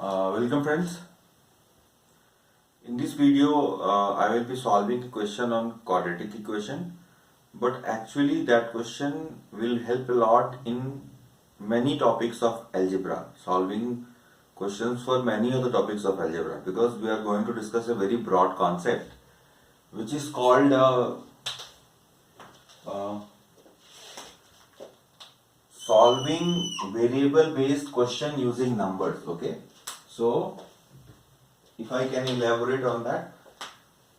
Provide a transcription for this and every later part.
Welcome friends. In this video I will be solving a question on quadratic equation, but actually that question will help a lot in many topics of algebra, solving questions for many of the topics of algebra, because we are going to discuss a very broad concept which is called solving variable based question using numbers. Okay, so if I can elaborate on that,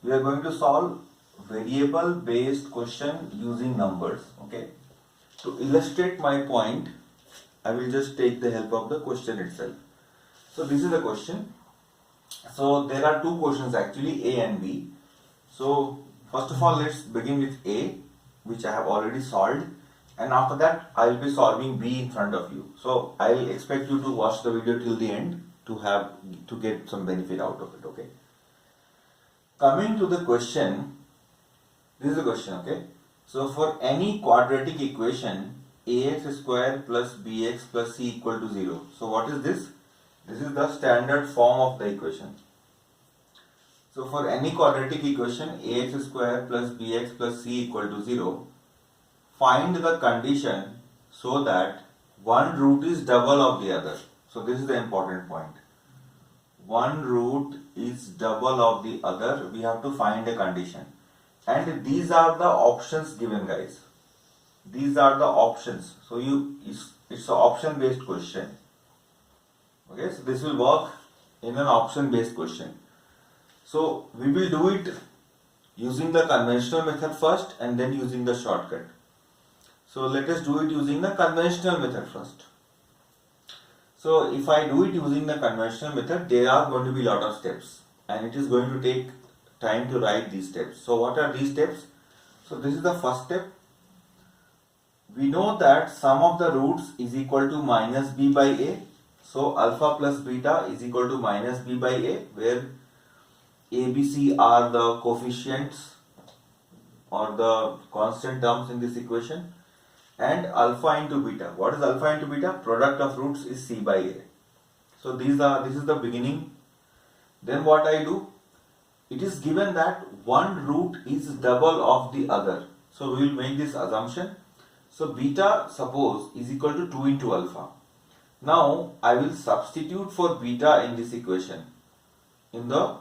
we are going to solve variable based question using numbers. Okay, to illustrate my point, I will just take the help of the question itself. So this is the question. So there are two questions actually, A and B. So first of all, let's begin with A, which I have already solved, and after that I will be solving B in front of you. So I will expect you to watch the video till the end to get some benefit out of it. Okay, coming to the question, this is the question. Okay, so for any quadratic equation ax square plus bx plus c equal to 0, so what is this? This is the standard form of the equation. So for any quadratic equation ax square plus bx plus c equal to 0, find the condition so that one root is double of the other. So this is the important point. One root is double of the other. We have to find a condition. And these are the options given, guys. These are the options. So it's an option based question. Okay, so this will work in an option based question. So we will do it using the conventional method first and then using the shortcut. So let us do it using the conventional method first. So if I do it using the conventional method, there are going to be a lot of steps and it is going to take time to write these steps. So what are these steps? So this is the first step. We know that sum of the roots is equal to minus b by a. So alpha plus beta is equal to minus b by a, where a, b, c are the coefficients or the constant terms in this equation, and alpha into beta. What is alpha into beta? Product of roots is c by a. So this is the beginning. Then what I do? It is given that one root is double of the other. So we will make this assumption. So beta, suppose, is equal to 2 into alpha. Now I will substitute for beta in this equation. In the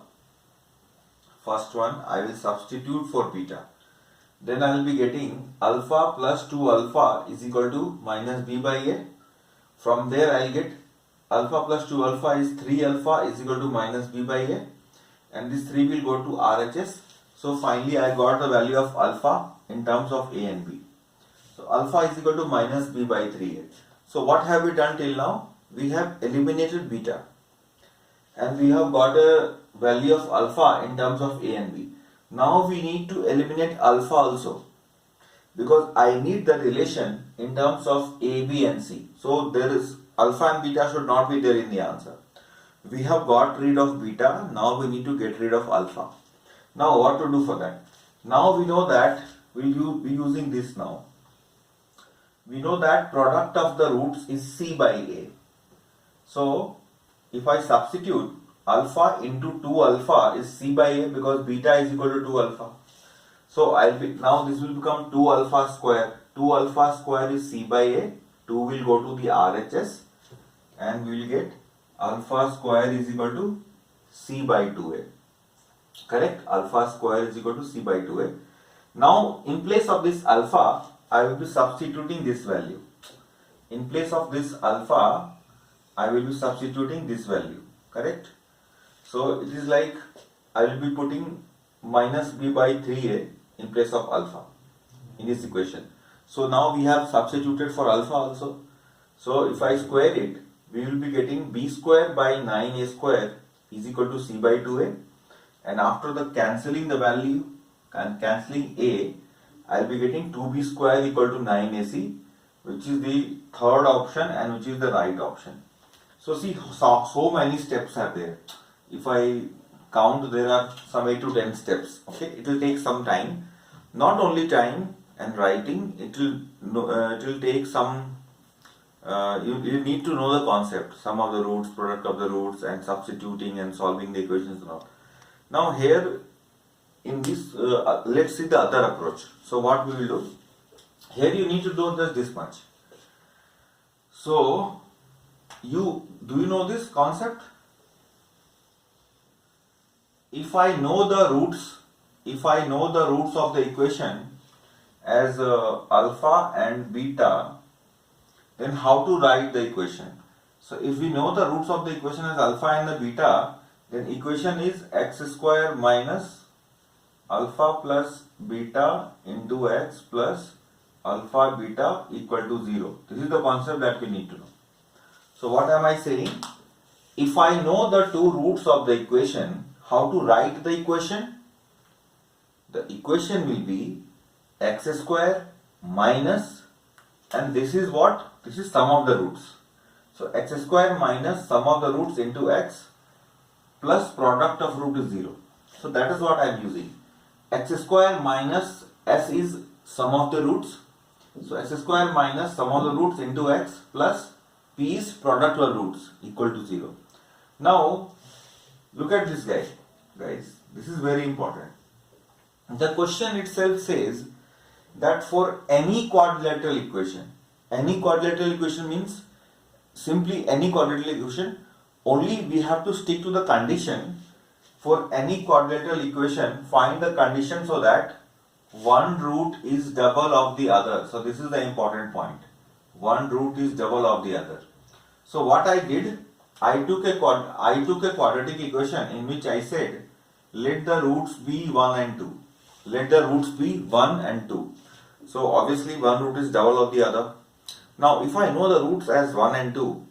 first one, I will substitute for beta. Then I will be getting alpha plus 2 alpha is equal to minus b by a. From there I will get alpha plus 2 alpha is 3 alpha is equal to minus b by a. And this 3 will go to RHS. So finally I got the value of alpha in terms of a and b. So alpha is equal to minus b by 3a. So what have we done till now? We have eliminated beta. And we have got a value of alpha in terms of a and b. Now we need to eliminate alpha also, because I need the relation in terms of a, b and c. So there is alpha and beta should not be there in the answer. We have got rid of beta. Now we need to get rid of alpha. Now what to do for that? Now we know that we will be using this now. We know that product of the roots is c by a. So if I substitute alpha into 2 alpha is c by a, because beta is equal to 2 alpha. So now this will become 2 alpha square. 2 alpha square is c by a. 2 will go to the RHS and we will get alpha square is equal to c by 2a. Correct? Alpha square is equal to c by 2a. Now in place of this alpha, I will be substituting this value. In place of this alpha, I will be substituting this value. Correct? So it is like I will be putting minus b by 3a in place of alpha in this equation. So now we have substituted for alpha also. So if I square it, we will be getting b square by 9a square is equal to c by 2a. And after the cancelling the value and cancelling a, I will be getting 2b square equal to 9ac, which is the third option and which is the right option. So see, so many steps are there. If I count, there are some 8 to 10 steps. Okay, it will take some time. Not only time and writing, it will take some you need to know the concept, sum of the roots, product of the roots, and substituting and solving the equations and all. Now here in this, let's see the other approach. So what we will do, here you need to do just this much. So do you know this concept? If I know the roots of the equation as alpha and beta, then how to write the equation? So if we know the roots of the equation as alpha and the beta, then equation is x square minus alpha plus beta into x plus alpha beta equal to 0. This is the concept that we need to know. So what am I saying? If I know the two roots of the equation, how to write the equation? The equation will be x square minus, and this is what? This is sum of the roots. So x square minus sum of the roots into x plus product of root is 0. So that is what I am using. X square minus s is sum of the roots. So x square minus sum of the roots into x plus p is product of roots equal to 0. Now look at this guy, guys. This is very important. The question itself says that for any quadrilateral equation means simply any quadrilateral equation, only we have to stick to the condition. For any quadrilateral equation, find the condition so that one root is double of the other. So this is the important point. One root is double of the other. So what I did, I took a quadratic equation in which I said, let the roots be 1 and 2. Let the roots be 1 and 2. So obviously one root is double of the other. Now if I know the roots as 1 and 2,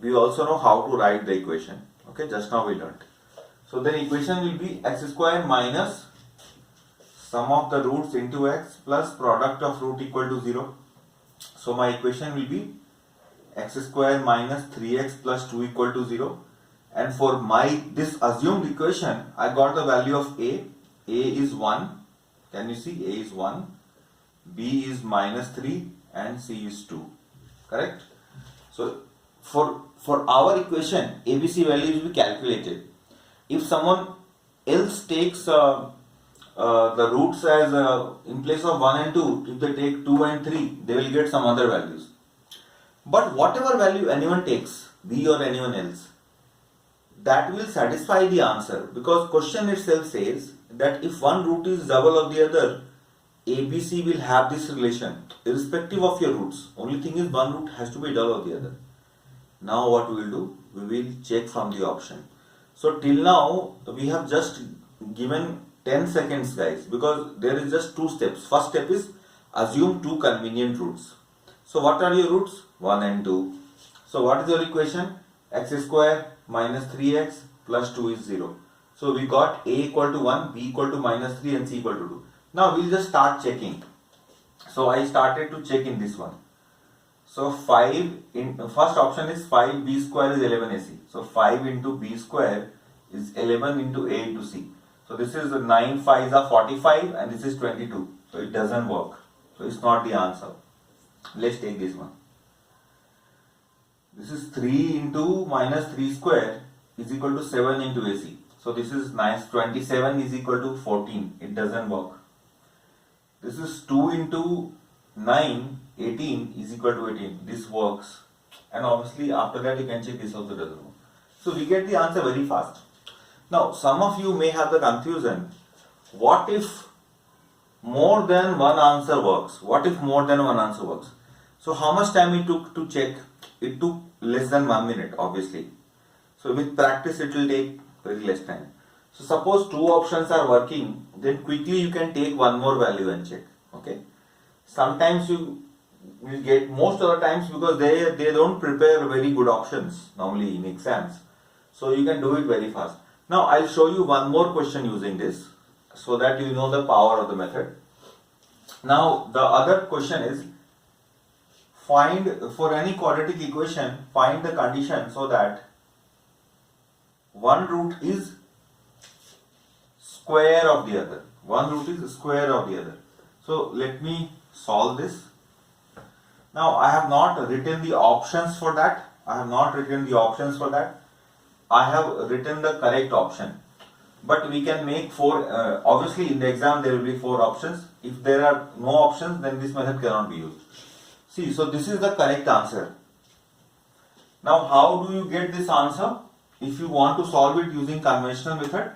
we also know how to write the equation. Okay, just now we learnt. So the equation will be x square minus sum of the roots into x plus product of root equal to 0. So my equation will be x square minus 3x plus 2 equal to 0. And for this assumed equation, I got the value of a. A is 1. Can you see? A is 1. B is minus 3 and C is 2. Correct? So for our equation, ABC values will be calculated. If someone else takes the roots as in place of 1 and 2, if they take 2 and 3, they will get some other values. But whatever value anyone takes, B or anyone else, that will satisfy the answer, because question itself says that if one root is double of the other, ABC will have this relation irrespective of your roots. Only thing is one root has to be double of the other. Now what we will do? We will check from the option. So till now we have just given 10 seconds, guys, because there is just two steps. First step is assume two convenient roots. So what are your roots? 1 and 2. So what is your equation? X square minus 3x plus 2 is 0. So we got a equal to 1, b equal to minus 3 and c equal to 2. Now we'll just start checking. So I started to check in this one. So 5 in first option is 5b square is 11ac. So 5 into b square is 11 into a into c. So this is 9 5s are 45 and this is 22. So it doesn't work. So it's not the answer. Let's take this one. This is 3 into minus 3 square is equal to 7 into ac. So this is nice. 27 is equal to 14. It doesn't work. This is 2 into 9, 18 is equal to 18. This works. And obviously after that you can check this also doesn't work. So we get the answer very fast. Now some of you may have the confusion. What if more than one answer works? What if more than one answer works? So how much time it took to check? It took less than 1 minute, obviously. So with practice it will take very less time. So suppose two options are working, then quickly you can take one more value and check. Okay. Sometimes you will get, most of the times, because they don't prepare very good options normally in exams. So you can do it very fast. Now I'll show you one more question using this so that you know the power of the method. Now the other question is, find for any quadratic equation, find the condition so that one root is square of the other. One root is square of the other. So let me solve this. Now I have not written the options for that. I have written the correct option. But we can make four, obviously in the exam there will be four options. If there are no options, then this method cannot be used. See, so this is the correct answer. Now how do you get this answer? If you want to solve it using conventional method,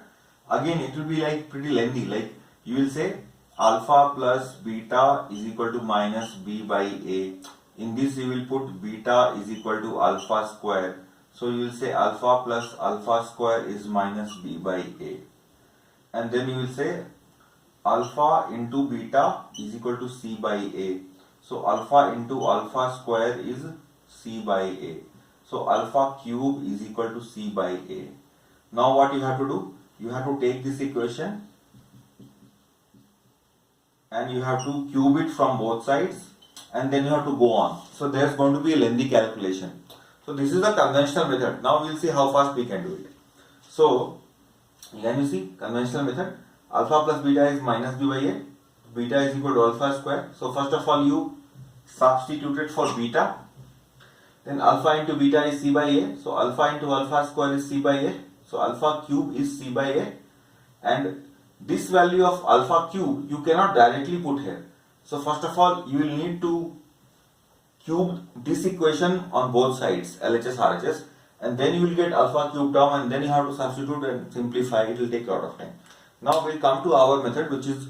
again it will be like pretty lengthy. Like you will say alpha plus beta is equal to minus b by a. In this you will put beta is equal to alpha square. So you will say alpha plus alpha square is minus b by a. And then you will say alpha into beta is equal to c by a. So alpha into alpha square is c by a. So alpha cube is equal to c by a. Now what you have to do? You have to take this equation and you have to cube it from both sides, and then you have to go on. So there's going to be a lengthy calculation. So this is the conventional method. Now we'll see how fast we can do it. So can you see conventional method? Alpha plus beta is minus b by a. Beta is equal to alpha square. So first of all you substitute it for beta. Then alpha into beta is c by a. So alpha into alpha square is c by a. So alpha cube is c by a. And this value of alpha cube you cannot directly put here. So first of all you will need to cube this equation on both sides, LHS, RHS, and then you will get alpha cube term, and then you have to substitute and simplify. It will take a lot of time. Now we'll come to our method, which is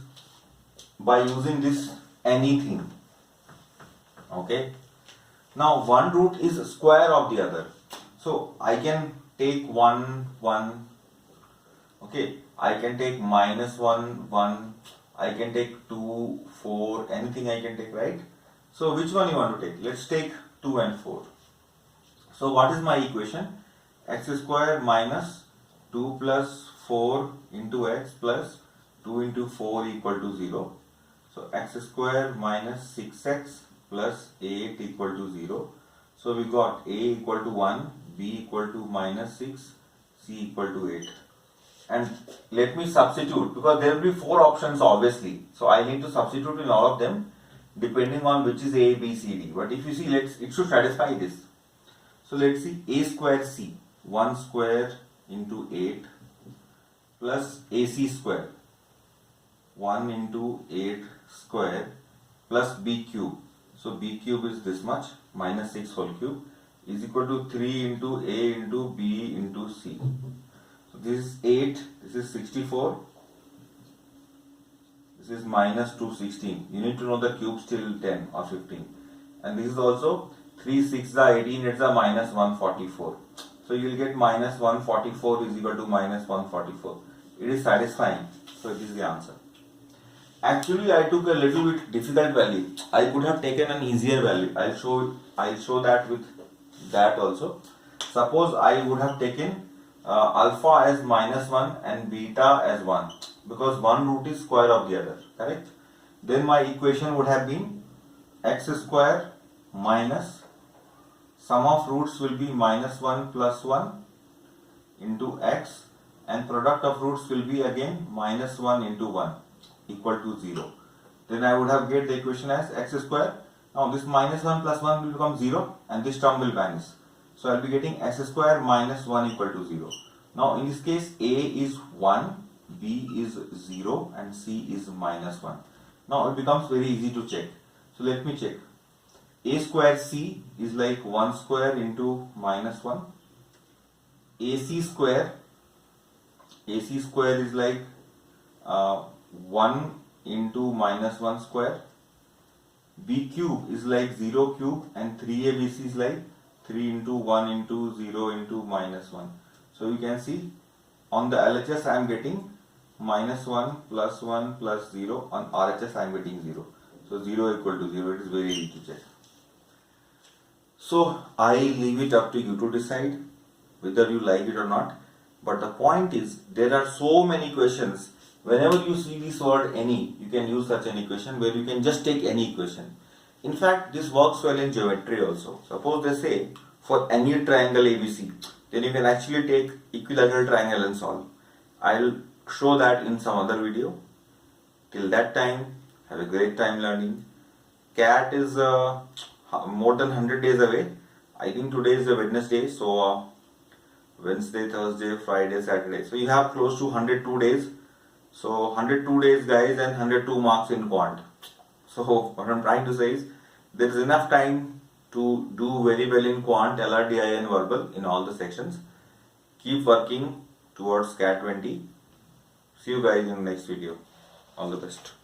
by using this anything. Okay. Now one root is square of the other. So I can take 1, 1. Okay. I can take minus 1, 1. I can take 2, 4. Anything I can take, right? So which one you want to take? Let's take 2 and 4. So what is my equation? X square minus 2 plus 4 into x plus 2 into 4 equal to 0. So x square minus 6x plus 8 equal to 0. So we got a equal to 1, b equal to minus 6, c equal to 8. And let me substitute, because there will be 4 options obviously. So I need to substitute in all of them depending on which is a, b, c, d. But if you see, it should satisfy this. So let's see, a square c, 1 square into 8 plus ac square, 1 into 8 square plus b cube. So b cube is this much, minus 6 whole cube, is equal to 3 into a into b into c. So this is 8, this is 64, this is minus 216. You need to know the cubes till 10 or 15. And this is also 3, 6 is 18, it's a minus 144. So you will get minus 144 is equal to minus 144. It is satisfying. So it is the answer. Actually, I took a little bit difficult value. I could have taken an easier value. I'll show that with that also. Suppose I would have taken alpha as minus 1 and beta as 1, because one root is square of the other, correct? Then my equation would have been x square minus sum of roots will be minus 1 plus 1 into x, and product of roots will be again minus 1 into 1 equal to 0. Then I would have get the equation as x square. Now this minus 1 plus 1 will become 0 and this term will vanish. So I will be getting x square minus 1 equal to 0. Now in this case a is 1, b is 0 and c is minus 1. Now it becomes very easy to check. So let me check. A square c is like 1 square into minus 1. AC square is like 1 into minus 1 square. B cube is like 0 cube, and 3abc is like 3 into 1 into 0 into minus 1. So you can see on the LHS I am getting minus 1 plus 1 plus 0. On RHS I am getting 0. So 0 equal to 0. It is very easy to check. So I leave it up to you to decide whether you like it or not. But the point is, there are so many questions. Whenever you see this word any, you can use such an equation where you can just take any equation. In fact, this works well in geometry also. Suppose they say for any triangle ABC, then you can actually take equilateral triangle and solve. I'll show that in some other video. Till that time, have a great time learning. CAT is more than 100 days away. I think today is the Wednesday, so Wednesday, Thursday, Friday, Saturday. So you have close to 102 days. So 102 days, guys, and 102 marks in quant. So what I'm trying to say is there is enough time to do very well in quant, LRDI and verbal in all the sections. Keep working towards CAT 20. See you guys in the next video. All the best.